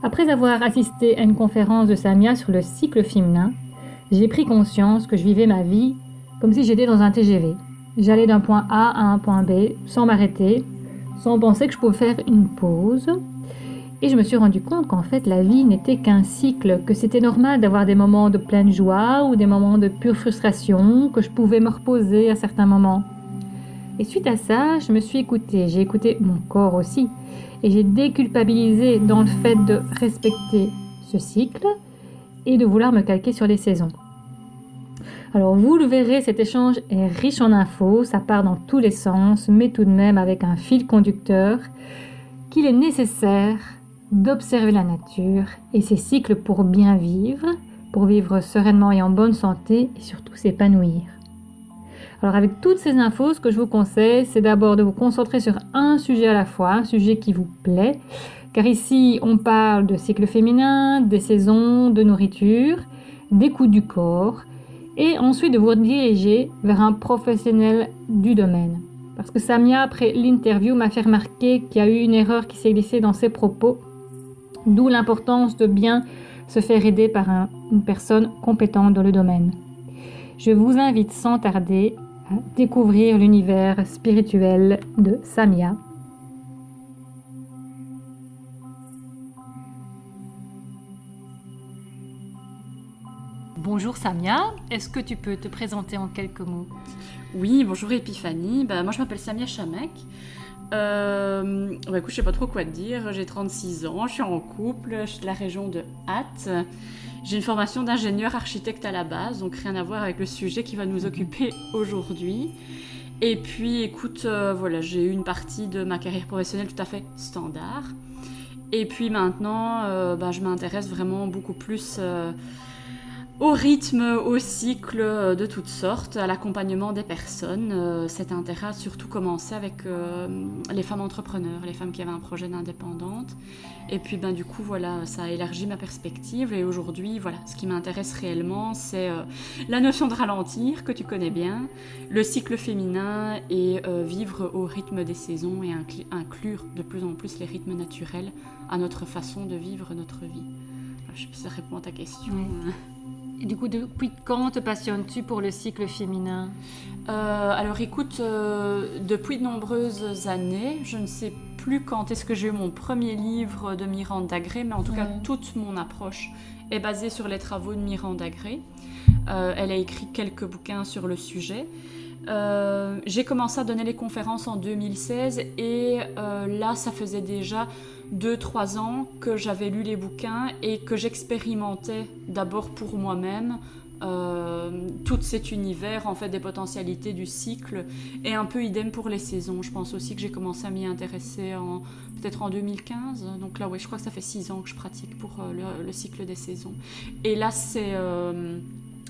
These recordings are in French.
Après avoir assisté à une conférence de Samia sur le cycle féminin, j'ai pris conscience que je vivais ma vie comme si j'étais dans un TGV. J'allais d'un point A à un point B sans m'arrêter, sans penser que je pouvais faire une pause. Et je me suis rendu compte qu'en fait la vie n'était qu'un cycle, que c'était normal d'avoir des moments de pleine joie ou des moments de pure frustration, que je pouvais me reposer à certains moments. Et suite à ça, je me suis écoutée, j'ai écouté mon corps aussi, et j'ai déculpabilisé dans le fait de respecter ce cycle et de vouloir me calquer sur les saisons. Alors vous le verrez, cet échange est riche en infos, ça part dans tous les sens, mais tout de même avec un fil conducteur qu'il est nécessaire d'observer la nature et ses cycles pour bien pour vivre sereinement et en bonne santé et surtout s'épanouir. Alors avec toutes ces infos, ce que je vous conseille, c'est d'abord de vous concentrer sur un sujet à la fois, un sujet qui vous plaît, car ici on parle de cycle féminin, des saisons, de nourriture, des coups du corps, et ensuite de vous diriger vers un professionnel du domaine. Parce que Samia, après l'interview, m'a fait remarquer qu'il y a eu une erreur qui s'est glissée dans ses propos, d'où l'importance de bien se faire aider par une personne compétente dans le domaine. Je vous invite sans tarder à découvrir l'univers spirituel de Samia. Bonjour Samia, est-ce que tu peux te présenter en quelques mots ? Oui, bonjour Épiphanie, moi je m'appelle Samia Chamek. Écoute, je sais pas trop quoi te dire, j'ai 36 ans, je suis en couple, je suis de la région de Hatt. J'ai une formation d'ingénieur architecte à la base, donc rien à voir avec le sujet qui va nous occuper aujourd'hui. Et puis écoute, j'ai eu une partie de ma carrière professionnelle tout à fait standard. Et puis maintenant, je m'intéresse vraiment beaucoup plus au rythme, au cycle de toutes sortes, à l'accompagnement des personnes. Cet intérêt a surtout commencé avec les femmes entrepreneurs, les femmes qui avaient un projet d'indépendante. Et puis du coup, ça a élargi ma perspective. Et aujourd'hui, ce qui m'intéresse réellement, c'est la notion de ralentir, que tu connais bien, le cycle féminin et vivre au rythme des saisons et inclure de plus en plus les rythmes naturels à notre façon de vivre notre vie. Je sais pas si ça répond à ta question. Oui. Et du coup, depuis quand te passionnes-tu pour le cycle féminin ? Alors écoute, depuis de nombreuses années, je ne sais plus quand est-ce que j'ai eu mon premier livre de Miranda Gray, mais en tout cas toute mon approche est basée sur les travaux de Miranda Gray. Elle a écrit quelques bouquins sur le sujet. J'ai commencé à donner les conférences en 2016 et là ça faisait déjà 2-3 ans que j'avais lu les bouquins et que j'expérimentais d'abord pour moi-même tout cet univers en fait des potentialités du cycle et un peu idem pour les saisons. Je pense aussi que j'ai commencé à m'y intéresser peut-être en 2015, donc là je crois que ça fait 6 ans que je pratique pour le cycle des saisons. Et là c'est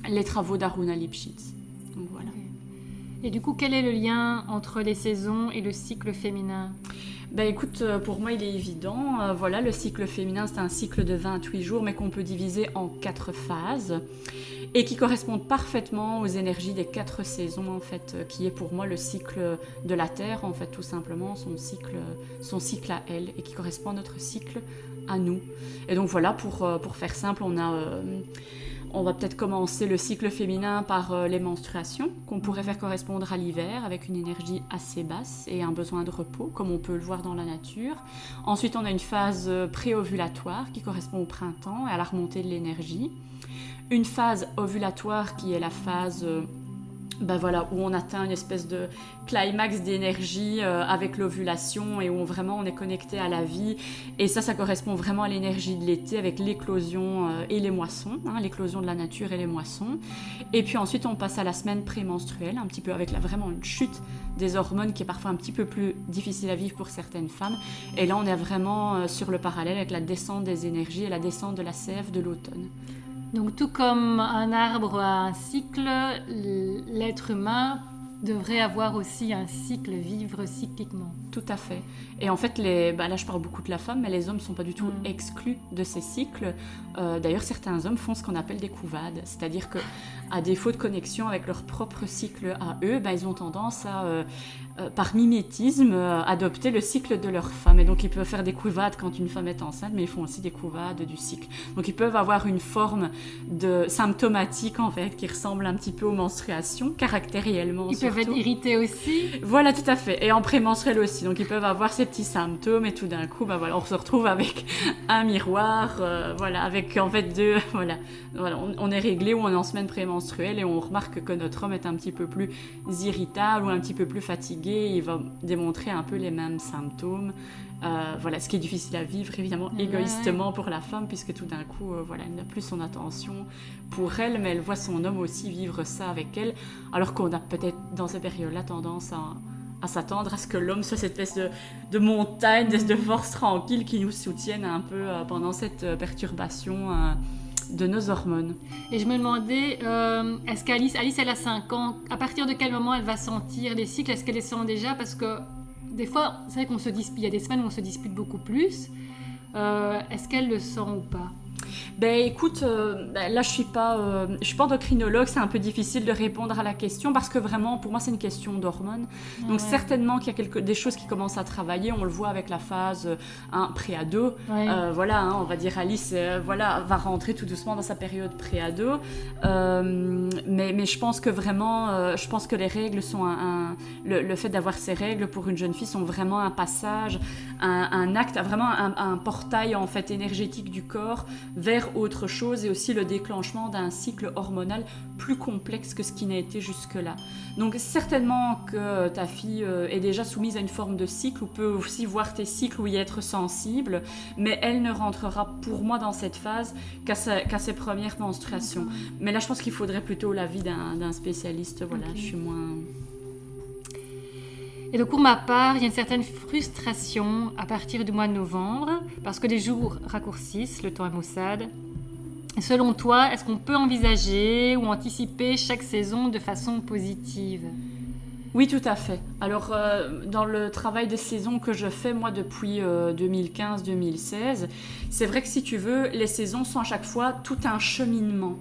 les travaux d'Aruna Lipschitz. Donc voilà. Et du coup, quel est le lien entre les saisons et le cycle féminin ? Écoute, pour moi il est évident, le cycle féminin c'est un cycle de 28 jours mais qu'on peut diviser en 4 phases et qui correspondent parfaitement aux énergies des 4 saisons en fait, qui est pour moi le cycle de la Terre en fait tout simplement, son cycle à elle et qui correspond à notre cycle à nous. Et donc pour faire simple, on va peut-être commencer le cycle féminin par les menstruations, qu'on pourrait faire correspondre à l'hiver avec une énergie assez basse et un besoin de repos, comme on peut le voir dans la nature. Ensuite, on a une phase pré-ovulatoire qui correspond au printemps et à la remontée de l'énergie. Une phase ovulatoire qui est la phase où on atteint une espèce de climax d'énergie avec l'ovulation et où on est connecté à la vie. Et ça correspond vraiment à l'énergie de l'été avec l'éclosion et les moissons, l'éclosion de la nature et les moissons. Et puis ensuite, on passe à la semaine prémenstruelle, un petit peu avec vraiment une chute des hormones qui est parfois un petit peu plus difficile à vivre pour certaines femmes. Et là, on est vraiment sur le parallèle avec la descente des énergies et la descente de la sève de l'automne. Donc tout comme un arbre a un cycle, l'être humain devrait avoir aussi un cycle, vivre cycliquement. Tout à fait. Et en fait, là je parle beaucoup de la femme, mais les hommes ne sont pas du tout exclus de ces cycles. D'ailleurs, certains hommes font ce qu'on appelle des couvades, c'est-à-dire qu'à défaut de connexion avec leur propre cycle à eux, ils ont tendance à, par mimétisme, adopter le cycle de leur femme. Et donc, ils peuvent faire des couvades quand une femme est enceinte, mais ils font aussi des couvades du cycle. Donc, ils peuvent avoir une forme de symptomatique, en fait, qui ressemble un petit peu aux menstruations, caractériellement. Ils peuvent être irrités aussi. Voilà, tout à fait. Et en prémenstruel aussi. Donc, ils peuvent avoir ces petits symptômes et tout d'un coup, on se retrouve avec un miroir, avec en fait on est réglé ou on est en semaine prémenstruelle et on remarque que notre homme est un petit peu plus irritable ou un petit peu plus fatigué. Il va démontrer un peu les mêmes symptômes. Ce qui est difficile à vivre évidemment égoïstement pour la femme, puisque tout d'un coup elle n'a plus son attention pour elle, mais elle voit son homme aussi vivre ça avec elle, alors qu'on a peut-être dans ces périodes-là tendance à s'attendre à ce que l'homme soit cette espèce de montagne, de force tranquille qui nous soutienne un peu pendant cette perturbation de nos hormones. Et je me demandais, est-ce qu'Alice elle a 5 ans, à partir de quel moment elle va sentir les cycles? Est-ce qu'elle les sent déjà? Parce que des fois, c'est vrai qu'on se dispute, il y a des semaines où on se dispute beaucoup plus. Est-ce qu'elle le sent ou pas? Écoute, là je suis pas endocrinologue, c'est un peu difficile de répondre à la question parce que vraiment pour moi c'est une question d'hormones. Donc certainement qu'il y a des choses qui commencent à travailler, on le voit avec la phase pré-ado. On va dire Alice va rentrer tout doucement dans sa période pré-ado. Mais je pense que vraiment, je pense que les règles sont le fait d'avoir ces règles pour une jeune fille sont vraiment un passage, un acte, vraiment un portail en fait énergétique du corps vers autre chose, et aussi le déclenchement d'un cycle hormonal plus complexe que ce qui n'a été jusque-là. Donc certainement que ta fille est déjà soumise à une forme de cycle, ou peut aussi voir tes cycles ou y être sensible, mais elle ne rentrera pour moi dans cette phase qu'à ses premières menstruations. Mais là je pense qu'il faudrait plutôt l'avis d'un spécialiste, je suis moins... Et donc pour ma part, il y a une certaine frustration à partir du mois de novembre, parce que les jours raccourcissent, le temps est maussade. Selon toi, est-ce qu'on peut envisager ou anticiper chaque saison de façon positive ? Oui, tout à fait. Alors, dans le travail des saisons que je fais, moi, depuis 2015-2016, c'est vrai que si tu veux, les saisons sont à chaque fois tout un cheminement.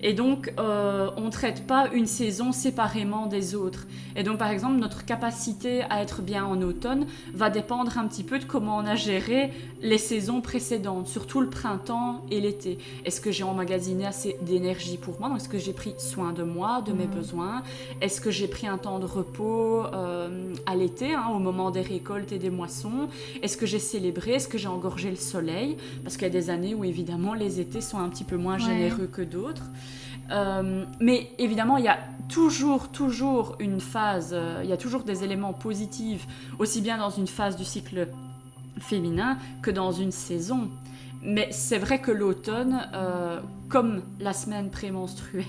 Et donc, on ne traite pas une saison séparément des autres. Et donc, par exemple, notre capacité à être bien en automne va dépendre un petit peu de comment on a géré les saisons précédentes, surtout le printemps et l'été. Est-ce que j'ai emmagasiné assez d'énergie pour moi ? Donc, est-ce que j'ai pris soin de moi, de mes besoins ? Est-ce que j'ai pris un temps de repos à l'été, au moment des récoltes et des moissons ? Est-ce que j'ai célébré ? Est-ce que j'ai engorgé le soleil ? Parce qu'il y a des années où, évidemment, les étés sont un petit peu moins généreux que d'autres. Mais évidemment, il y a toujours une phase, il y a toujours des éléments positifs, aussi bien dans une phase du cycle féminin que dans une saison. Mais c'est vrai que l'automne, comme la semaine prémenstruelle,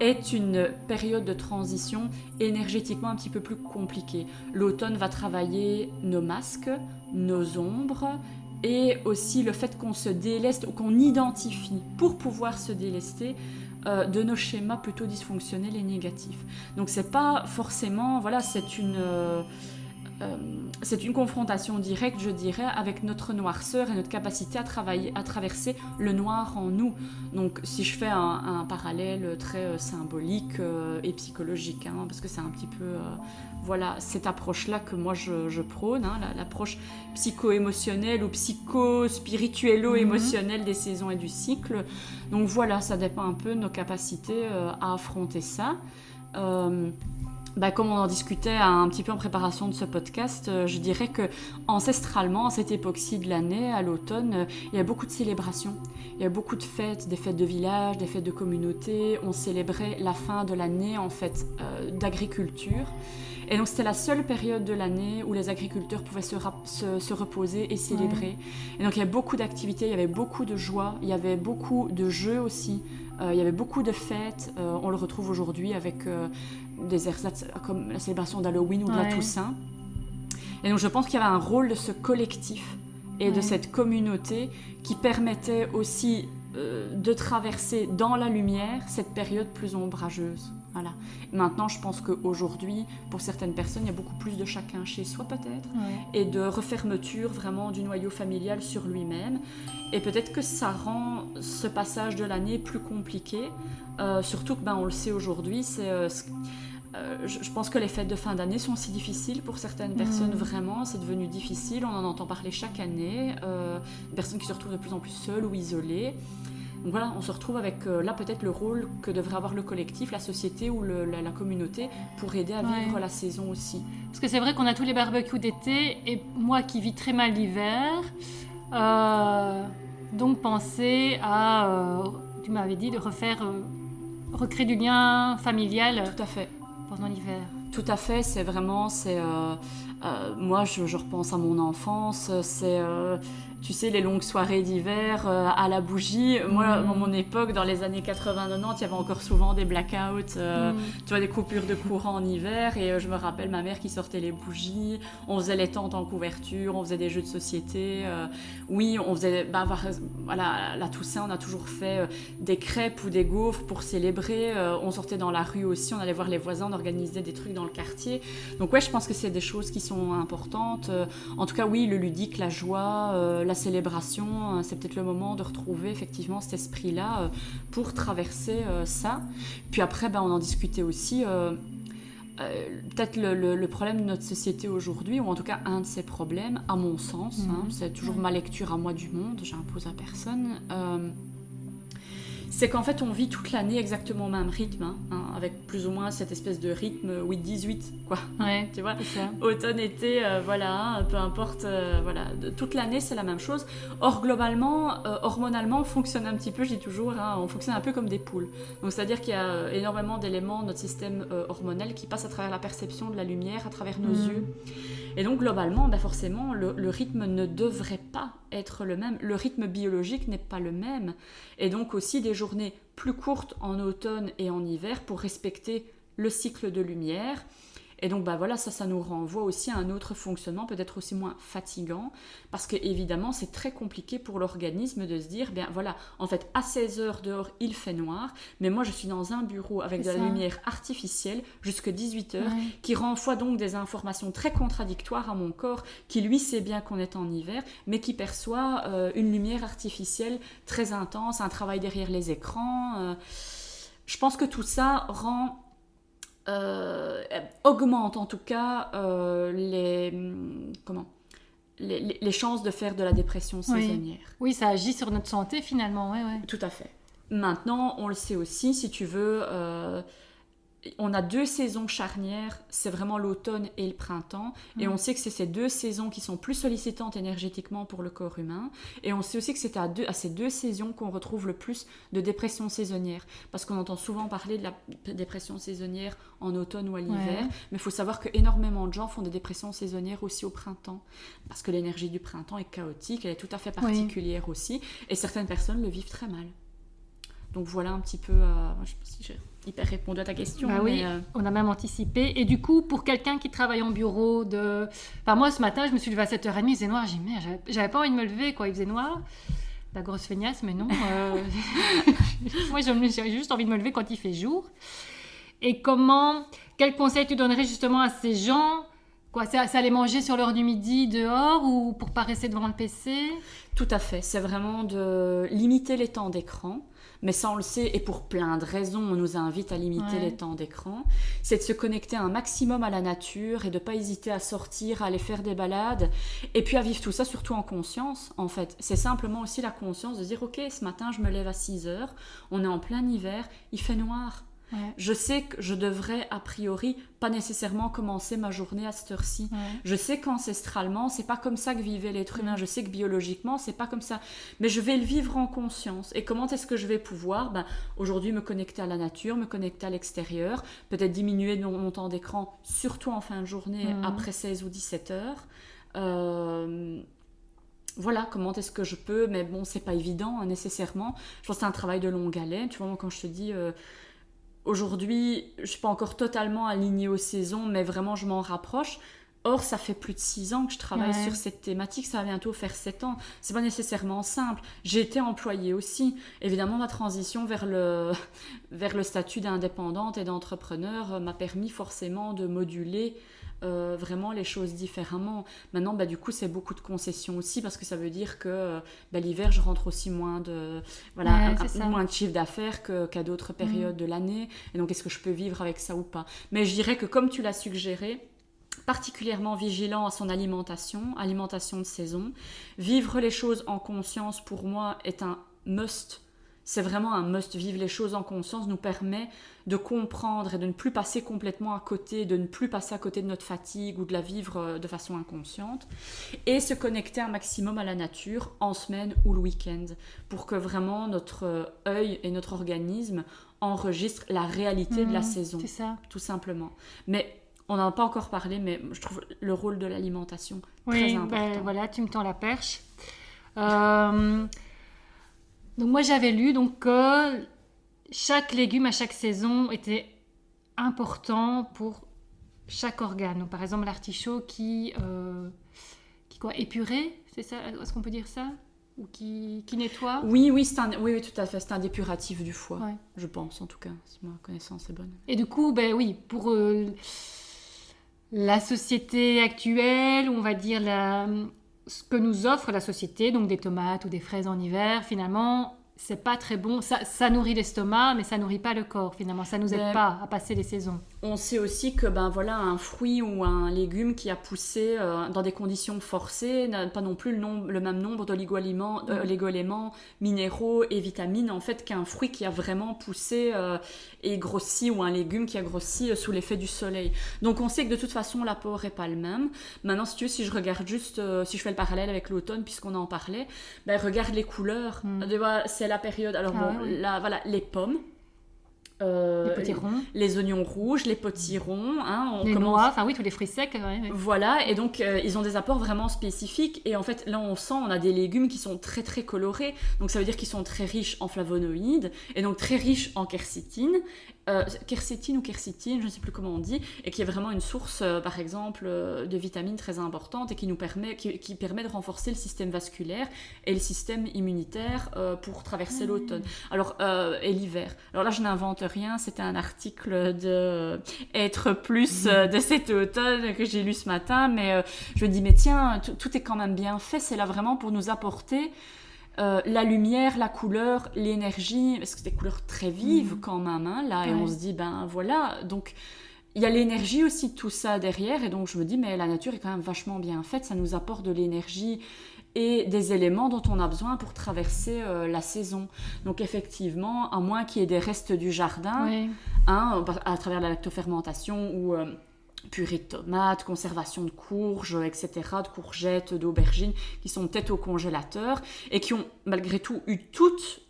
est une période de transition énergétiquement un petit peu plus compliquée. L'automne va travailler nos masques, nos ombres, et aussi le fait qu'on se déleste ou qu'on identifie pour pouvoir se délester de nos schémas plutôt dysfonctionnels et négatifs. Donc c'est pas forcément, c'est une confrontation directe, je dirais, avec notre noirceur et notre capacité à traverser le noir en nous. Donc si je fais un parallèle très symbolique et psychologique, parce que c'est un petit peu cette approche-là que moi je prône, l'approche psycho-émotionnelle ou psycho-spirituello-émotionnelle des saisons et du cycle. Donc ça dépend un peu de nos capacités à affronter ça. Comme on en discutait un petit peu en préparation de ce podcast, je dirais que ancestralement, à cette époque-ci de l'année, à l'automne, il y a beaucoup de célébrations. Il y a beaucoup de fêtes, des fêtes de village, des fêtes de communauté. On célébrait la fin de l'année, en fait, d'agriculture. Et donc, c'était la seule période de l'année où les agriculteurs pouvaient se reposer et célébrer. Ouais. Et donc, il y avait beaucoup d'activités, il y avait beaucoup de joie, il y avait beaucoup de jeux aussi. Il y avait beaucoup de fêtes. On le retrouve aujourd'hui avec des ersatz comme la célébration d'Halloween ou de la Toussaint. Et donc, je pense qu'il y avait un rôle de ce collectif et de cette communauté qui permettait aussi de traverser dans la lumière cette période plus ombrageuse. Voilà. Maintenant, je pense qu'aujourd'hui, pour certaines personnes, il y a beaucoup plus de chacun chez soi peut-être, et de refermeture vraiment du noyau familial sur lui-même. Et peut-être que ça rend ce passage de l'année plus compliqué, surtout que on le sait aujourd'hui, je pense que les fêtes de fin d'année sont si difficiles pour certaines personnes, vraiment, c'est devenu difficile, on en entend parler chaque année, des personnes qui se retrouvent de plus en plus seules ou isolées. Donc voilà, on se retrouve avec là peut-être le rôle que devrait avoir le collectif, la société ou la communauté pour aider à vivre la saison aussi. Parce que c'est vrai qu'on a tous les barbecues d'été et moi qui vis très mal l'hiver, donc penser à, tu m'avais dit, de recréer du lien familial. Tout à fait. Pendant l'hiver. Tout à fait, c'est vraiment, moi je repense à mon enfance, tu sais, les longues soirées d'hiver à la bougie. Moi, à mon époque, dans les années 80-90, il y avait encore souvent des blackouts, tu vois, des coupures de courant en hiver. Et je me rappelle ma mère qui sortait les bougies. On faisait les tentes en couverture, on faisait des jeux de société. Oui, on faisait, voilà, la Toussaint, on a toujours fait des crêpes ou des gaufres pour célébrer. On sortait dans la rue aussi, on allait voir les voisins, on organisait des trucs dans le quartier. Donc ouais, je pense que c'est des choses qui sont importantes. En tout cas, oui, le ludique, la joie, la célébration, c'est peut-être le moment de retrouver effectivement cet esprit-là pour traverser ça. Puis après, on en discutait aussi. Peut-être le problème de notre société aujourd'hui, ou en tout cas un de ses problèmes, à mon sens, c'est toujours ma lecture à moi du monde, j'impose à personne. C'est qu'en fait, on vit toute l'année exactement au même rythme, avec plus ou moins cette espèce de rythme 8-18, quoi. Ouais, tu vois, automne, été, voilà, peu importe, voilà, toute l'année, c'est la même chose. Or, globalement, hormonalement, on fonctionne un petit peu, je dis toujours, on fonctionne un peu comme des poules. Donc, c'est-à-dire qu'il y a énormément d'éléments de notre système hormonal qui passent à travers la perception de la lumière, à travers nos yeux. Et donc, globalement, forcément, le rythme ne devrait pas être le même. Le rythme biologique n'est pas le même. Et donc aussi des journées plus courtes en automne et en hiver pour respecter le cycle de lumière. Et donc voilà, ça nous renvoie aussi à un autre fonctionnement, peut-être aussi moins fatigant, parce que évidemment c'est très compliqué pour l'organisme de se dire, voilà, en fait à 16 heures dehors il fait noir, mais moi je suis dans un bureau avec de la lumière artificielle jusqu'à 18 heures, qui renvoie donc des informations très contradictoires à mon corps, qui lui sait bien qu'on est en hiver, mais qui perçoit une lumière artificielle très intense, un travail derrière les écrans. Je pense que tout ça augmente en tout cas les chances de faire de la dépression saisonnière. Oui, ça agit sur notre santé finalement. Ouais. Tout à fait. Maintenant, on le sait aussi, si tu veux, on a 2 saisons charnières, c'est vraiment l'automne et le printemps, et on sait que c'est ces 2 saisons qui sont plus sollicitantes énergétiquement pour le corps humain, et on sait aussi que c'est à ces 2 saisons qu'on retrouve le plus de dépression saisonnière, parce qu'on entend souvent parler de la dépression saisonnière en automne ou à l'hiver, mais il faut savoir qu'énormément de gens font des dépressions saisonnières aussi au printemps, parce que l'énergie du printemps est chaotique, elle est tout à fait particulière aussi, et certaines personnes le vivent très mal. Donc voilà un petit peu, je sais pas si j'ai hyper répondu à ta question. Oui, on a même anticipé. Et du coup, pour quelqu'un qui travaille en bureau, moi ce matin, je me suis levée à 7h30, il faisait noir, j'ai dit merde, j'avais pas envie de me lever, quoi, il faisait noir. La grosse feignasse, mais non. Moi, j'ai juste envie de me lever quand il fait jour. Et quel conseil tu donnerais justement à ces gens? Quoi, c'est aller manger sur l'heure du midi dehors ou pour pas rester devant le PC? Tout à fait, c'est vraiment de limiter les temps d'écran. Mais ça on le sait, et pour plein de raisons, on nous invite à limiter les temps d'écran. C'est de se connecter un maximum à la nature et de ne pas hésiter à sortir, à aller faire des balades. Et puis à vivre tout ça surtout en conscience, en fait. C'est simplement aussi la conscience de dire, ok, ce matin je me lève à 6 heures, on est en plein hiver, il fait noir. Je sais que je devrais a priori pas nécessairement commencer ma journée à cette heure-ci. Je sais qu'ancestralement c'est pas comme ça que vivait l'être humain, je sais que biologiquement c'est pas comme ça, mais je vais le vivre en conscience. Et comment est-ce que je vais pouvoir aujourd'hui me connecter à la nature, me connecter à l'extérieur, peut-être diminuer mon temps d'écran, surtout en fin de journée après 16 ou 17 heures. Voilà, comment est-ce que je peux, mais bon, c'est pas évident nécessairement. Je pense que c'est un travail de longue haleine. Tu vois, moi, quand je te dis aujourd'hui, je suis pas encore totalement alignée aux saisons, mais vraiment je m'en rapproche. Or, ça fait plus de 6 ans que je travaille sur cette thématique, ça va bientôt faire 7 ans. C'est pas nécessairement simple. J'ai été employée aussi. Évidemment, ma transition vers le statut d'indépendante et d'entrepreneur m'a permis forcément de moduler vraiment les choses différemment. Maintenant, du coup, c'est beaucoup de concessions aussi, parce que ça veut dire que l'hiver, je rentre aussi moins de chiffre d'affaires qu'à d'autres périodes de l'année. Et donc, est-ce que je peux vivre avec ça ou pas? Mais je dirais que, comme tu l'as suggéré, particulièrement vigilant à son alimentation de saison. Vivre les choses en conscience, pour moi, est un must. C'est vraiment un must. Vivre les choses en conscience nous permet de comprendre et de ne plus passer complètement à côté, de ne plus passer à côté de notre fatigue ou de la vivre de façon inconsciente. Et se connecter un maximum à la nature en semaine ou le week-end, pour que vraiment notre œil et notre organisme enregistrent la réalité de la saison. C'est ça. Tout simplement. Mais on n'en a pas encore parlé, mais je trouve le rôle de l'alimentation très important. Voilà, tu me tends la perche. Donc moi, j'avais lu que chaque légume à chaque saison était important pour chaque organe. Donc, par exemple, l'artichaut qui épuré, c'est ça? Est-ce qu'on peut dire ça? Ou qui nettoie? Oui, tout à fait. C'est un dépuratif du foie, je pense en tout cas, si ma connaissance est bonne. Et du coup, pour la société actuelle, on va dire ce que nous offre la société, donc des tomates ou des fraises en hiver, finalement, c'est pas très bon. Ça nourrit l'estomac, mais ça nourrit pas le corps, finalement. Ça nous aide pas à passer les saisons. On sait aussi que un fruit ou un légume qui a poussé dans des conditions forcées n'a pas non plus le même nombre d'oligo-éléments, minéraux et vitamines, en fait, qu'un fruit qui a vraiment poussé et grossi, ou un légume qui a grossi sous l'effet du soleil. Donc on sait que de toute façon l'apport n'est pas le même. Maintenant, si je regarde juste, si je fais le parallèle avec l'automne, puisqu'on en parlait, regarde les couleurs. C'est la période. Alors les pommes. Les potirons. Les oignons rouges, les potirons. Les noix, tous les fruits secs. Voilà, et donc ils ont des apports vraiment spécifiques. Et en fait, là, on a des légumes qui sont très très colorés. Donc ça veut dire qu'ils sont très riches en flavonoïdes, et donc très riches en quercétine. Quercétine ou quercétine, je ne sais plus comment on dit, et qui est vraiment une source, par exemple, de vitamines très importante, et qui permet de renforcer le système vasculaire et le système immunitaire pour traverser l'automne. Et l'hiver. Alors là, je n'invente rien, c'était un article de Être Plus de cet automne que j'ai lu ce matin, mais je me dis, mais tiens, tout est quand même bien fait, c'est là vraiment pour nous apporter la lumière, la couleur, l'énergie, parce que c'est des couleurs très vives quand même, et on se dit, voilà, donc il y a l'énergie aussi de tout ça derrière, et donc je me dis, mais la nature est quand même vachement bien faite, ça nous apporte de l'énergie et des éléments dont on a besoin pour traverser la saison. Donc effectivement, à moins qu'il y ait des restes du jardin, à travers la lactofermentation ou purée de tomates, conservation de courges, etc., de courgettes, d'aubergines, qui sont peut-être au congélateur et qui ont malgré tout eu toute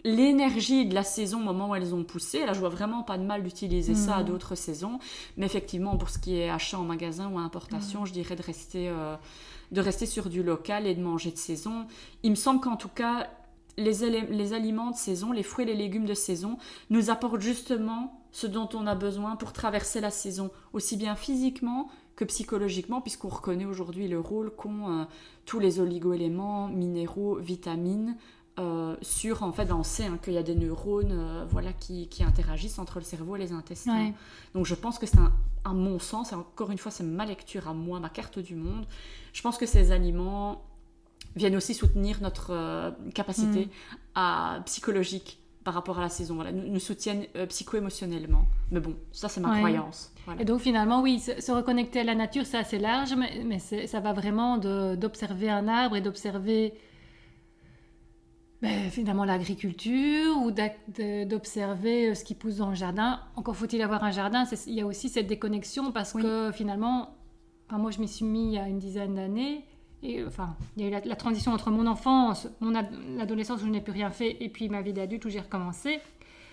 l'énergie de la saison au moment où elles ont poussé. Là, je vois vraiment pas de mal d'utiliser ça à d'autres saisons, mais effectivement, pour ce qui est achat en magasin ou à importation, je dirais de rester sur du local et de manger de saison. Il me semble qu'en tout cas, les aliments de saison, les fruits et les légumes de saison nous apportent justement ce dont on a besoin pour traverser la saison, aussi bien physiquement que psychologiquement, puisqu'on reconnaît aujourd'hui le rôle qu'ont tous les oligo-éléments, minéraux, vitamines, on sait qu'il y a des neurones qui interagissent entre le cerveau et les intestins. Ouais. Donc je pense que c'est à mon sens, et encore une fois c'est ma lecture à moi, ma carte du monde, je pense que ces aliments viennent aussi soutenir notre capacité psychologique par rapport à la saison. Voilà, nous soutiennent psycho-émotionnellement. Mais bon, ça c'est ma croyance. Voilà. Et donc finalement, oui, se reconnecter à la nature, c'est assez large, mais ça va vraiment d'observer un arbre et d'observer finalement l'agriculture ou d'observer ce qui pousse dans le jardin. Encore faut-il avoir un jardin, il y a aussi cette déconnexion parce que finalement, moi je m'y suis mis il y a une dizaine d'années. Et, il y a eu la transition entre mon enfance, l'adolescence où je n'ai plus rien fait, et puis ma vie d'adulte où j'ai recommencé.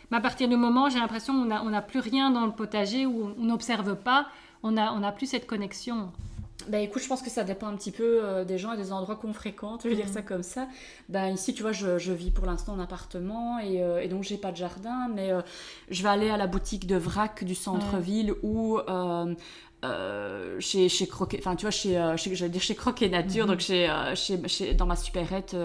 Mais à partir du moment, j'ai l'impression qu'on n'a plus rien dans le potager, où on n'observe pas, on n'a plus cette connexion. Écoute, je pense que ça dépend un petit peu des gens et des endroits qu'on fréquente, je vais dire ça comme ça. Ici, tu vois, je vis pour l'instant en appartement et donc j'ai pas de jardin, mais je vais aller à la boutique de vrac du centre-ville où chez Croquet, enfin tu vois, j'allais dire chez Croquet Nature, donc dans ma supérette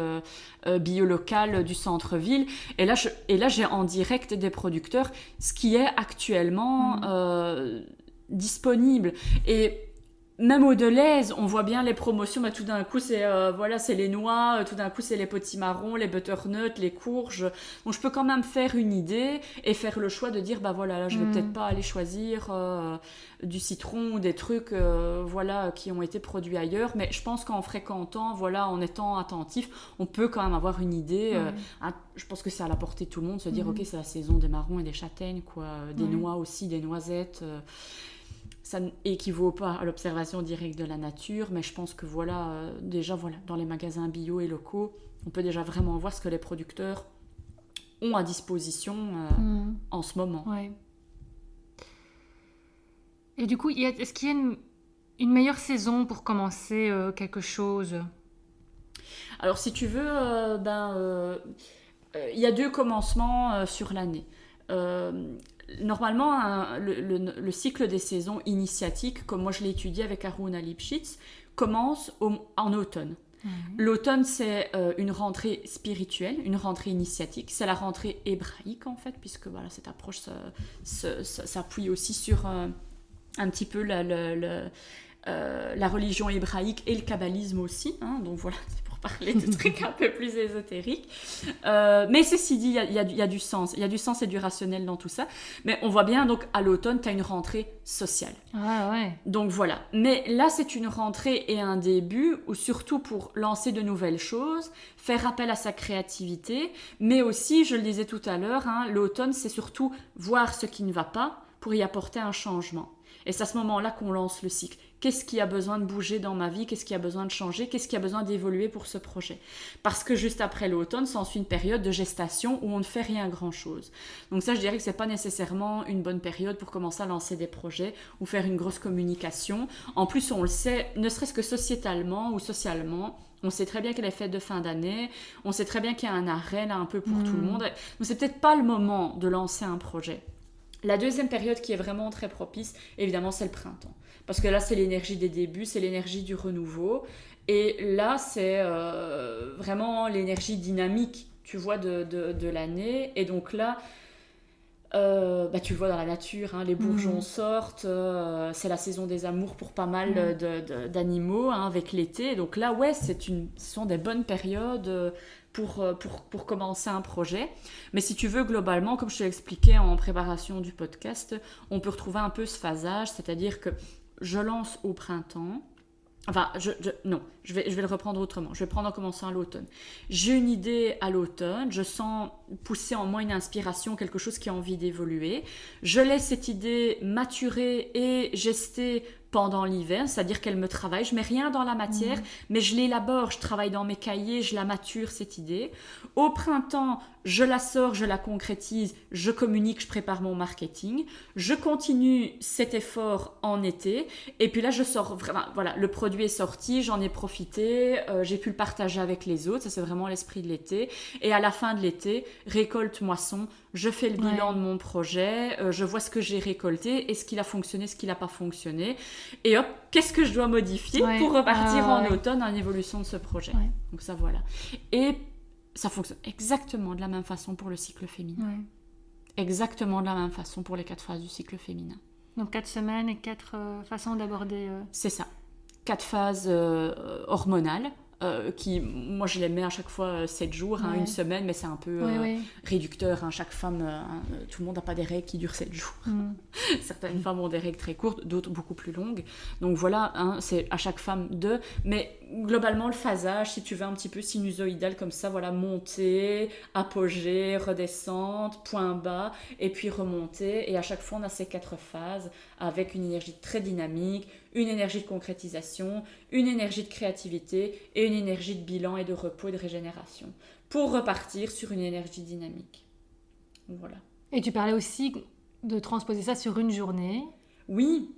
bio locale du centre-ville. Et là, j'ai en direct des producteurs, ce qui est actuellement disponible. Et même au Deleuze, on voit bien les promotions, tout d'un coup c'est les noix, tout d'un coup c'est les potimarrons, les butternuts, les courges. Donc je peux quand même faire une idée et faire le choix de dire là je vais peut-être pas aller choisir du citron ou des trucs qui ont été produits ailleurs, mais je pense qu'en fréquentant, en étant attentif, on peut quand même avoir une idée. Je pense que c'est à la portée de tout le monde, se dire ok, c'est la saison des marrons et des châtaignes, des noix aussi, des noisettes. Ça n'équivaut pas à l'observation directe de la nature, mais je pense que déjà dans les magasins bio et locaux, on peut déjà vraiment voir ce que les producteurs ont à disposition en ce moment. Ouais. Et du coup, est-ce qu'il y a une meilleure saison pour commencer quelque chose ? Alors si tu veux, il y a 2 commencements sur l'année. Normalement, le cycle des saisons initiatiques, comme moi je l'ai étudié avec Aruna Lipschitz, commence en automne. L'automne, c'est une rentrée spirituelle, une rentrée initiatique. C'est la rentrée hébraïque, en fait, puisque cette approche s'appuie aussi sur un petit peu la religion hébraïque et le kabbalisme aussi. Donc voilà, c'est pour parler de trucs un peu plus ésotériques. Mais ceci dit, il y a du sens. Il y a du sens et du rationnel dans tout ça. Mais on voit bien, donc, à l'automne, tu as une rentrée sociale. Ouais. Donc voilà. Mais là, c'est une rentrée et un début où, surtout pour lancer de nouvelles choses, faire appel à sa créativité, mais aussi, je le disais tout à l'heure, l'automne, c'est surtout voir ce qui ne va pas pour y apporter un changement. Et c'est à ce moment-là qu'on lance le cycle. Qu'est-ce qui a besoin de bouger dans ma vie ? Qu'est-ce qui a besoin de changer ? Qu'est-ce qui a besoin d'évoluer pour ce projet ? Parce que juste après l'automne, s'ensuit une période de gestation où on ne fait rien grand-chose. Donc ça, je dirais que ce n'est pas nécessairement une bonne période pour commencer à lancer des projets ou faire une grosse communication. En plus, on le sait, ne serait-ce que sociétalement ou socialement, on sait très bien qu'il y a les fêtes de fin d'année, on sait très bien qu'il y a un arrêt là, un peu pour tout le monde. Donc c'est peut-être pas le moment de lancer un projet. La deuxième période qui est vraiment très propice, évidemment, c'est le printemps. Parce que là, c'est l'énergie des débuts, c'est l'énergie du renouveau. Et là, c'est vraiment l'énergie dynamique, tu vois, de l'année. Et donc là, tu le vois dans la nature, les bourgeons sortent, c'est la saison des amours pour pas mal d'animaux avec l'été. Donc là, ce sont des bonnes périodes pour commencer un projet. Mais si tu veux, globalement, comme je te l'expliquais en préparation du podcast, on peut retrouver un peu ce phasage, c'est-à-dire que je lance au printemps. Enfin, je vais le reprendre autrement. Je vais prendre en commençant à l'automne. J'ai une idée à l'automne, je sens pousser en moi une inspiration, quelque chose qui a envie d'évoluer. Je laisse cette idée maturer et gester pendant l'hiver, c'est-à-dire qu'elle me travaille. Je mets rien dans la matière, mais je l'élabore, je travaille dans mes cahiers, je la mature, cette idée. Au printemps, je la sors, je la concrétise, je communique, je prépare mon marketing. Je continue cet effort en été. Et puis là, je sors vraiment, le produit est sorti, j'en ai profité, j'ai pu le partager avec les autres. Ça, c'est vraiment l'esprit de l'été. Et à la fin de l'été, récolte, moisson, je fais le bilan de mon projet, je vois ce que j'ai récolté, est-ce qu'il a fonctionné, est-ce qu'il n'a pas fonctionné. Et hop, qu'est-ce que je dois modifier pour repartir en automne en évolution de ce projet. Donc ça, voilà. Et ça fonctionne exactement de la même façon pour le cycle féminin. Exactement de la même façon pour les 4 phases du cycle féminin. Donc 4 semaines et 4 façons d'aborder... C'est ça. 4 phases hormonales. Qui, moi je les mets à chaque fois 7 jours, une semaine, mais c'est un peu réducteur. Chaque femme, tout le monde n'a pas des règles qui durent 7 jours. Certaines femmes ont des règles très courtes, d'autres beaucoup plus longues. Donc voilà, c'est à chaque femme 2. Mais globalement, le phasage, si tu veux, un petit peu sinusoïdal comme ça, montée, apogée, redescente, point bas, et puis remontée. Et à chaque fois, on a ces 4 phases avec une énergie très dynamique, une énergie de concrétisation, une énergie de créativité et une énergie de bilan et de repos et de régénération pour repartir sur une énergie dynamique. Voilà. Et tu parlais aussi de transposer ça sur une journée. Oui.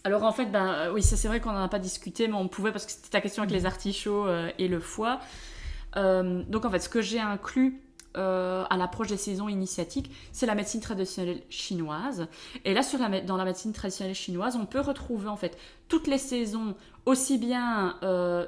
Alors en fait, oui, ça c'est vrai qu'on n'en a pas discuté, mais on pouvait parce que c'était ta question avec les artichauts et le foie. Donc en fait, ce que j'ai inclus à l'approche des saisons initiatiques, c'est la médecine traditionnelle chinoise. Et là, dans la médecine traditionnelle chinoise, on peut retrouver en fait toutes les saisons, aussi bien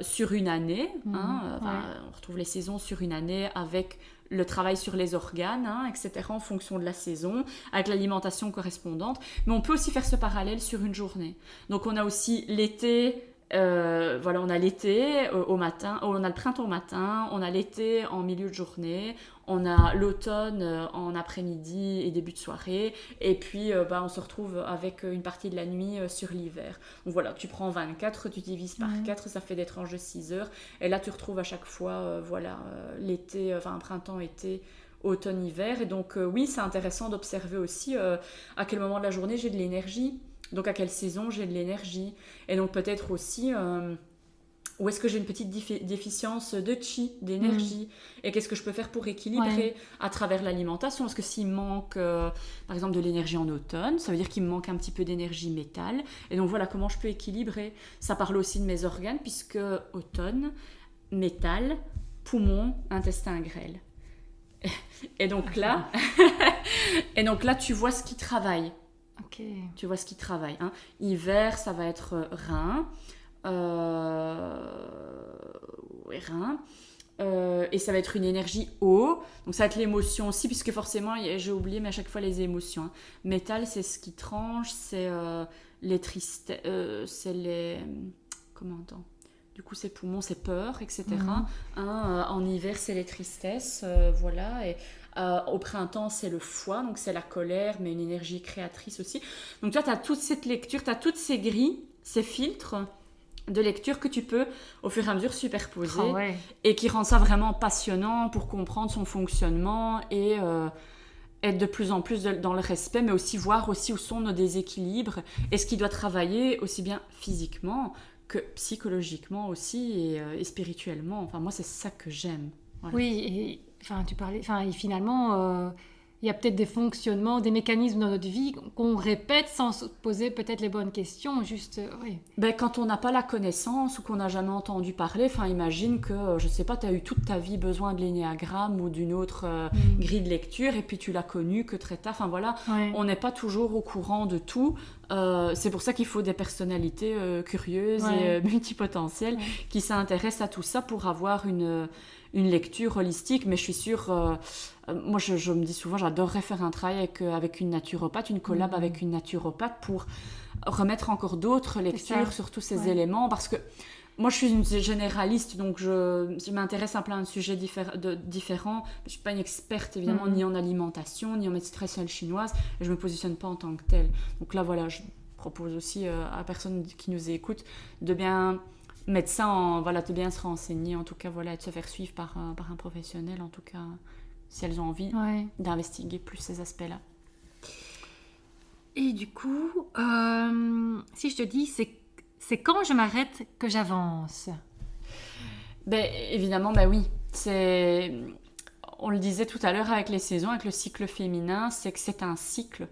sur une année, on retrouve les saisons sur une année avec le travail sur les organes, etc., en fonction de la saison, avec l'alimentation correspondante. Mais on peut aussi faire ce parallèle sur une journée. Donc on a aussi l'été, on a l'été au matin, on a le printemps au matin, on a l'été en milieu de journée, on a l'automne en après-midi et début de soirée, et puis on se retrouve avec une partie de la nuit sur l'hiver. Donc voilà, tu prends 24, tu divises par 4, ça fait des tranches de 6 heures, et là tu retrouves à chaque fois l'été, printemps, été, automne, hiver. Et donc oui, c'est intéressant d'observer aussi à quel moment de la journée j'ai de l'énergie. Donc à quelle saison j'ai de l'énergie. Et donc peut-être aussi où est-ce que j'ai une petite déficience de chi, d'énergie. Et qu'est-ce que je peux faire pour équilibrer à travers l'alimentation. Parce que s'il me manque par exemple de l'énergie en automne, ça veut dire qu'il me manque un petit peu d'énergie métal. Et donc voilà comment je peux équilibrer. Ça parle aussi de mes organes puisque automne, métal, poumon, intestin grêle. Et donc là tu vois ce qui travaille. Okay. Tu vois ce qui travaille. Hiver, ça va être rein. Rein. Et ça va être une énergie eau. Donc ça va être l'émotion aussi, puisque forcément, j'ai oublié, mais à chaque fois les émotions. Métal, c'est ce qui tranche, c'est les tristesses, c'est les... Comment on entend ? Du coup, c'est poumons, c'est peur, etc. En hiver, c'est les tristesses, voilà. Et au printemps, c'est le foie, donc c'est la colère, mais une énergie créatrice aussi. Donc toi, tu as toute cette lecture, tu as toutes ces grilles, ces filtres de lecture que tu peux, au fur et à mesure, superposer et qui rendent ça vraiment passionnant pour comprendre son fonctionnement et être de plus en plus dans le respect, mais aussi voir aussi où sont nos déséquilibres et ce qui doit travailler aussi bien physiquement que psychologiquement aussi et spirituellement. Enfin, moi, c'est ça que j'aime. Voilà. Oui, tu parlais... et finalement, il y a peut-être des fonctionnements, des mécanismes dans notre vie qu'on répète sans se poser peut-être les bonnes questions, juste... Quand on n'a pas la connaissance ou qu'on n'a jamais entendu parler, imagine que, je ne sais pas, tu as eu toute ta vie besoin de l'énéagramme ou d'une autre grille de lecture et puis tu l'as connu que très tard. On n'est pas toujours au courant de tout. C'est pour ça qu'il faut des personnalités curieuses et multipotentielles qui s'intéressent à tout ça pour avoir une lecture holistique. Mais je suis sûre, moi je me dis souvent, j'adorerais faire un travail avec une naturopathe, une collab avec une naturopathe pour remettre encore d'autres lectures sur tous ces éléments, parce que moi je suis une généraliste, donc je m'intéresse à plein de sujets différents. Je ne suis pas une experte évidemment ni en alimentation, ni en médecine traditionnelle chinoise, et je ne me positionne pas en tant que telle. Donc là voilà, je propose aussi à personne qui nous écoute de bien mettre ça de bien se renseigner, en tout cas et de se faire suivre par un professionnel, en tout cas si elles ont envie d'investiguer plus ces aspects-là. Et du coup, si je te dis, c'est quand je m'arrête que j'avance? Évidemment, oui. On le disait tout à l'heure avec les saisons, avec le cycle féminin, c'est que c'est un cycle.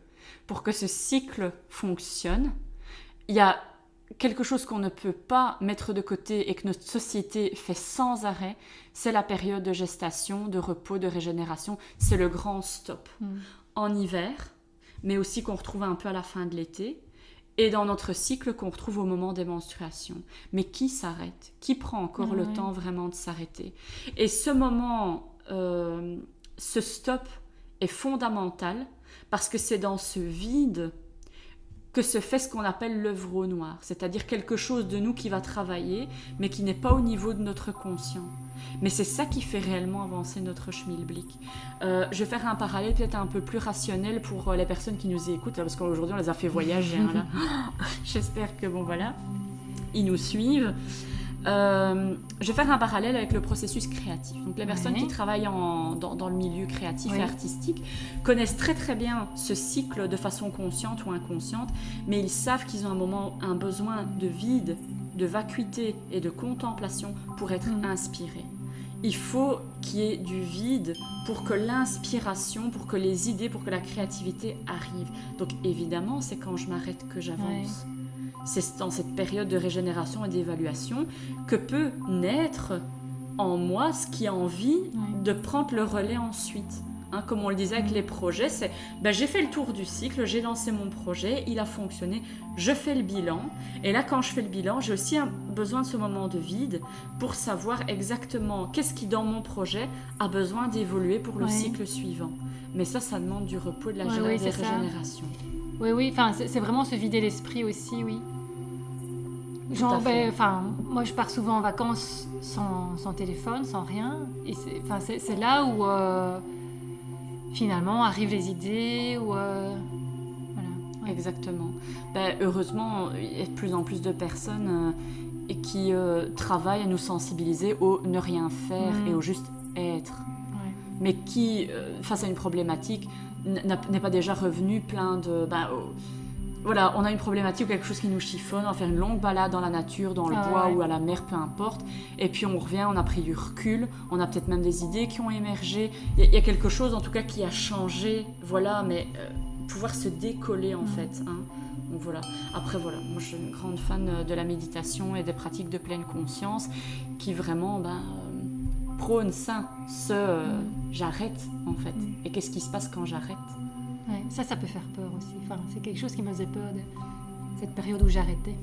Pour que ce cycle fonctionne, il y a quelque chose qu'on ne peut pas mettre de côté et que notre société fait sans arrêt, c'est la période de gestation, de repos, de régénération. C'est le grand stop. En hiver, mais aussi qu'on retrouve un peu à la fin de l'été, et dans notre cycle qu'on retrouve au moment des menstruations. Mais qui s'arrête ? Qui prend encore le temps vraiment de s'arrêter ? Et ce moment, ce stop est fondamental, parce que c'est dans ce vide que se fait ce qu'on appelle l'œuvre au noir, c'est-à-dire quelque chose de nous qui va travailler, mais qui n'est pas au niveau de notre conscient. Mais c'est ça qui fait réellement avancer notre schmilblick. Je vais faire un parallèle peut-être un peu plus rationnel pour les personnes qui nous écoutent, là, parce qu'aujourd'hui on les a fait voyager. Là. J'espère que ils nous suivent. Je vais faire un parallèle avec le processus créatif. Donc les personnes qui travaillent dans le milieu créatif et artistique connaissent très très bien ce cycle de façon consciente ou inconsciente, mais ils savent qu'ils ont un besoin de vide, de vacuité et de contemplation pour être inspirés. Il faut qu'il y ait du vide pour que l'inspiration, pour que les idées, pour que la créativité arrive. Donc évidemment, c'est quand je m'arrête que j'avance. C'est dans cette période de régénération et d'évaluation que peut naître en moi ce qui a envie de prendre le relais ensuite. Hein, comme on le disait avec les projets, c'est j'ai fait le tour du cycle, j'ai lancé mon projet, il a fonctionné, je fais le bilan. Et là, quand je fais le bilan, j'ai aussi besoin de ce moment de vide pour savoir exactement qu'est-ce qui, dans mon projet, a besoin d'évoluer pour le cycle suivant. Mais ça demande du repos, de la régénération. Oui, c'est vraiment se vider l'esprit aussi, oui. Genre, moi, je pars souvent en vacances sans téléphone, sans rien. Et c'est là où... finalement arrivent les idées ou voilà. Exactement. Heureusement, il y a de plus en plus de personnes qui travaillent à nous sensibiliser au ne rien faire et au juste être. Mais qui, face à une problématique, n'est pas déjà revenu plein de... Voilà, on a une problématique ou quelque chose qui nous chiffonne, on va faire une longue balade dans la nature, dans le bois ou à la mer, peu importe. Et puis on revient, on a pris du recul, on a peut-être même des idées qui ont émergé. Il y a quelque chose en tout cas qui a changé, voilà, mais pouvoir se décoller en fait. Hein. Donc voilà. Après voilà, moi je suis une grande fan de la méditation et des pratiques de pleine conscience qui vraiment prônent ça, j'arrête en fait. Et qu'est-ce qui se passe quand j'arrête ? Ouais, ça peut faire peur aussi. Enfin, c'est quelque chose qui me faisait peur de cette période où j'arrêtais.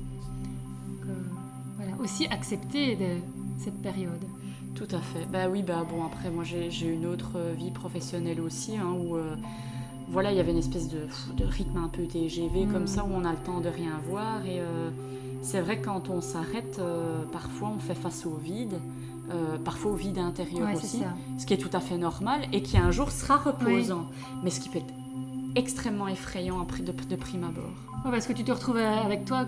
Donc, voilà, aussi accepter cette période. Tout à fait. Bon, après, moi, j'ai une autre vie professionnelle aussi, où voilà, il y avait une espèce de rythme un peu TGV comme ça, où on a le temps de rien voir. Et c'est vrai que quand on s'arrête, parfois, on fait face au vide. Parfois au vide intérieur aussi, ce qui est tout à fait normal et qui un jour sera reposant. Mais ce qui peut être extrêmement effrayant après de prime abord. Parce que tu te retrouves avec toi,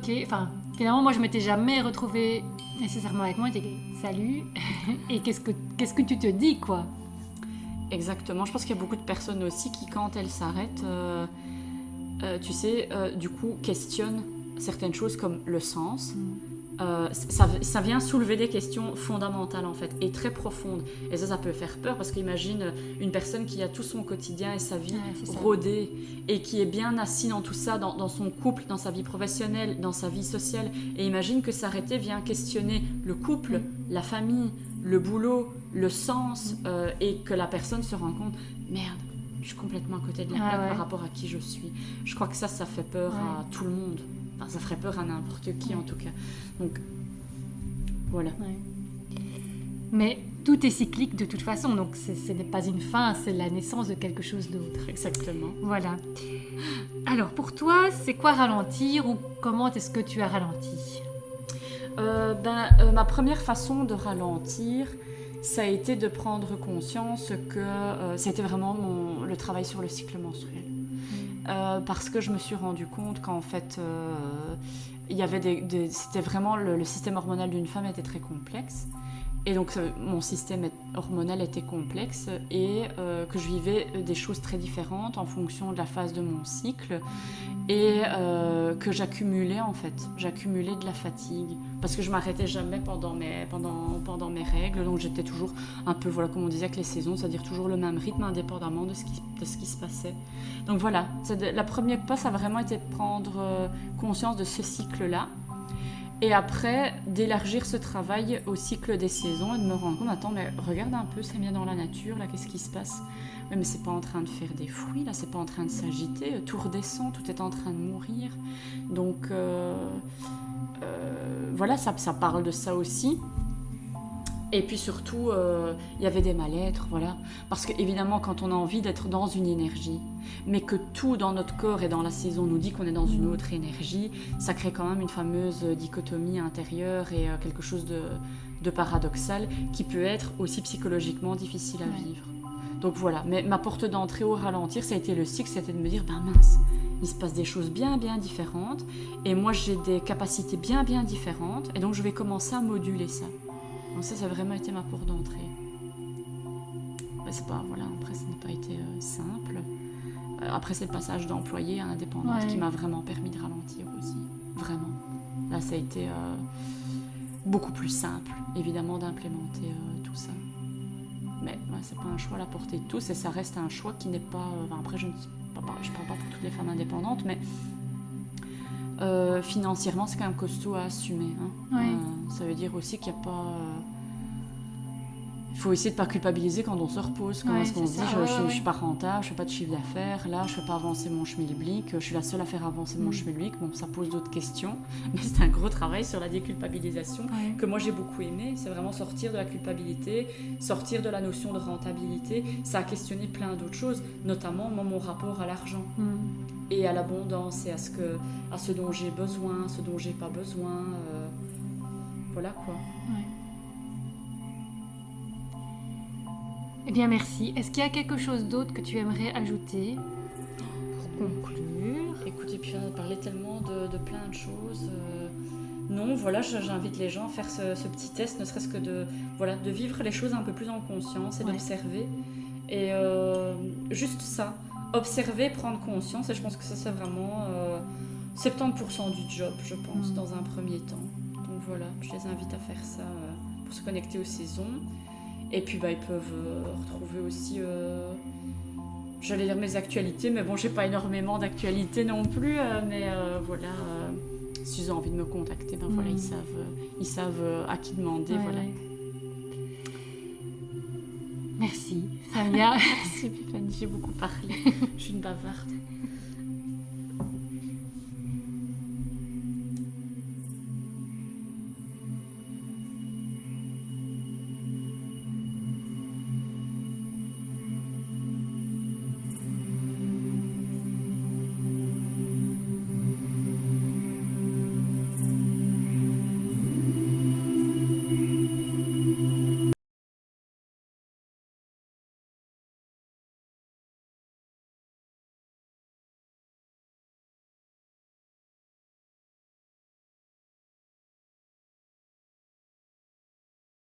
finalement moi je m'étais jamais retrouvée nécessairement avec moi, j'étais salut, et qu'est-ce que tu te dis quoi ? Exactement, je pense qu'il y a beaucoup de personnes aussi qui quand elles s'arrêtent, du coup questionnent certaines choses comme le sens. Ça vient soulever des questions fondamentales en fait et très profondes et ça peut faire peur parce qu'imagine une personne qui a tout son quotidien et sa vie rodée et qui est bien assis dans tout ça, dans son couple, dans sa vie professionnelle, dans sa vie sociale et imagine que s'arrêter vient questionner le couple, la famille, le boulot, le sens et que la personne se rend compte merde, je suis complètement à côté de la plaque par rapport à qui je suis. Je crois que ça fait peur à tout le monde. Enfin, ça ferait peur à n'importe qui en tout cas. Donc, voilà. Mais tout est cyclique de toute façon, donc ce n'est pas une fin, c'est la naissance de quelque chose d'autre. Exactement. Voilà. Alors, pour toi, c'est quoi ralentir ou comment est-ce que tu as ralenti ? Ma première façon de ralentir, ça a été de prendre conscience que c'était vraiment le travail sur le cycle menstruel. Parce que je me suis rendu compte qu'en fait, il y avait c'était vraiment le système hormonal d'une femme était très complexe. Et donc, mon système hormonal était complexe et que je vivais des choses très différentes en fonction de la phase de mon cycle et que j'accumulais en fait. J'accumulais de la fatigue parce que je m'arrêtais jamais pendant mes règles. Donc, j'étais toujours un peu, voilà, comme on disait avec les saisons, c'est-à-dire toujours le même rythme indépendamment de ce qui se passait. Donc, voilà, la première pas, ça a vraiment été de prendre conscience de ce cycle-là. Et après, d'élargir ce travail au cycle des saisons et de me rendre compte, attends, mais regarde un peu, c'est bien dans la nature, là, qu'est-ce qui se passe ? Mais c'est pas en train de faire des fruits, là, c'est pas en train de s'agiter, tout redescend, tout est en train de mourir. Donc, voilà, ça parle de ça aussi. Et puis surtout, il y avait des mal-être, voilà. Parce qu'évidemment, quand on a envie d'être dans une énergie, mais que tout dans notre corps et dans la saison nous dit qu'on est dans une autre énergie, ça crée quand même une fameuse dichotomie intérieure et quelque chose de paradoxal qui peut être aussi psychologiquement difficile à vivre. Donc voilà, mais ma porte d'entrée au ralentir, ça a été le cycle, c'était de me dire, mince, il se passe des choses bien, bien différentes, et moi j'ai des capacités bien, bien différentes, et donc je vais commencer à moduler ça. Donc ça a vraiment été ma porte d'entrée. C'est pas, voilà, après ça n'a pas été simple. Après c'est le passage d'employé à indépendante qui m'a vraiment permis de ralentir aussi. Vraiment. Là ça a été beaucoup plus simple, évidemment, d'implémenter tout ça. Mais c'est pas un choix à la portée de tous et ça reste un choix qui n'est pas... après je parle pas pour toutes les femmes indépendantes, mais financièrement c'est quand même costaud à assumer. Hein. Ça veut dire aussi qu'il n'y a pas... Il faut essayer de ne pas culpabiliser quand on se repose. Quand est-ce qu'on se dit je ne suis pas rentable, je ne fais pas de chiffre d'affaires, là je ne fais pas avancer mon schmilblick, je suis la seule à faire avancer mon schmilblick. Bon, ça pose d'autres questions, mais c'est un gros travail sur la déculpabilisation que moi j'ai beaucoup aimé. C'est vraiment sortir de la culpabilité, sortir de la notion de rentabilité. Ça a questionné plein d'autres choses, notamment moi, mon rapport à l'argent et à l'abondance et à ce dont j'ai besoin, ce dont j'ai pas besoin. Voilà quoi. Ouais. Eh bien, merci. Est-ce qu'il y a quelque chose d'autre que tu aimerais ajouter pour conclure? Écoute, et puis on a parlé tellement de plein de choses. Non, voilà, j'invite les gens à faire ce petit test, ne serait-ce que de vivre les choses un peu plus en conscience et d'observer. Et juste ça, observer, prendre conscience. Et je pense que ça, c'est vraiment 70% du job, je pense, dans un premier temps. Donc voilà, je les invite à faire ça pour se connecter aux saisons. Et puis ils peuvent retrouver aussi, j'allais dire mes actualités, mais bon, j'ai pas énormément d'actualités non plus, mais voilà, s'ils ont envie de me contacter, voilà, ils savent à qui demander, voilà. Ouais. Merci, Samia. Merci Pépane, j'ai beaucoup parlé, je suis une bavarde.